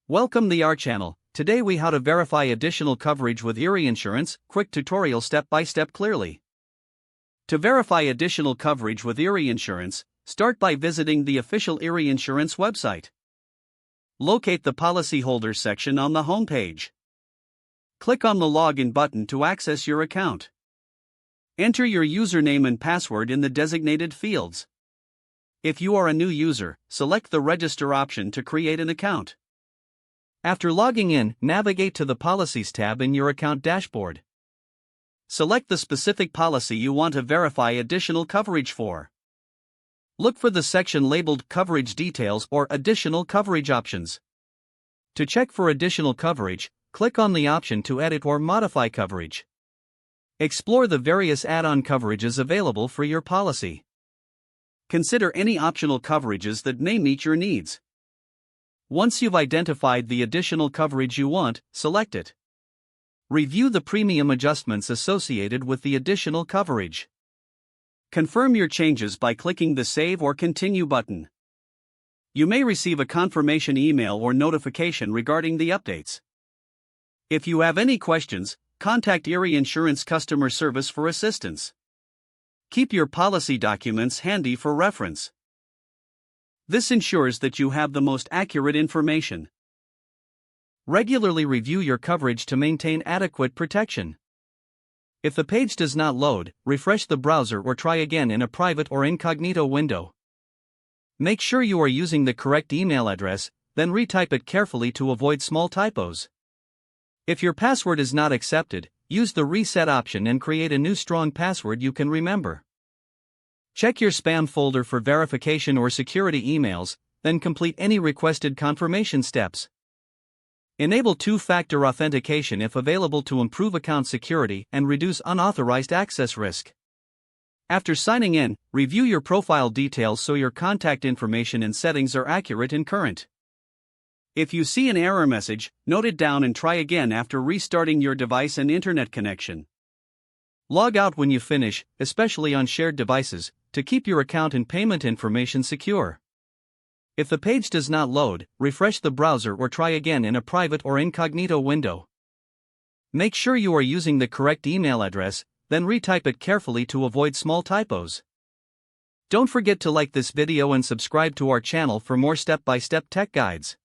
Welcome to our channel. Today we how to verify additional coverage with Erie Insurance, quick tutorial step by step clearly. To verify additional coverage with Erie Insurance, start by visiting the official Erie Insurance website. Locate the policyholders section on the home page. Click on the login button to access your account. Enter your username and password in the designated fields. If you are a new user, select the register option to create an account. After logging in, navigate to the Policies tab in your account dashboard. Select the specific policy you want to verify additional coverage for. Look for the section labeled Coverage Details or Additional Coverage Options. To check for additional coverage, click on the option to edit or modify coverage. Explore the various add-on coverages available for your policy. Consider any optional coverages that may meet your needs. Once you've identified the additional coverage you want, select it. Review the premium adjustments associated with the additional coverage. Confirm your changes by clicking the Save or Continue button. You may receive a confirmation email or notification regarding the updates. If you have any questions, contact Erie Insurance Customer Service for assistance. Keep your policy documents handy for reference. This ensures that you have the most accurate information. Regularly review your coverage to maintain adequate protection. If the page does not load, refresh the browser or try again in a private or incognito window. Make sure you are using the correct email address, then retype it carefully to avoid small typos. If your password is not accepted, use the reset option and create a new strong password you can remember. Check your spam folder for verification or security emails, then complete any requested confirmation steps. Enable two-factor authentication if available to improve account security and reduce unauthorized access risk. After signing in, review your profile details so your contact information and settings are accurate and current. If you see an error message, note it down and try again after restarting your device and internet connection. Log out when you finish, especially on shared devices, to keep your account and payment information secure. If the page does not load, refresh the browser or try again in a private or incognito window. Make sure you are using the correct email address, then retype it carefully to avoid small typos. Don't forget to like this video and subscribe to our channel for more step-by-step tech guides.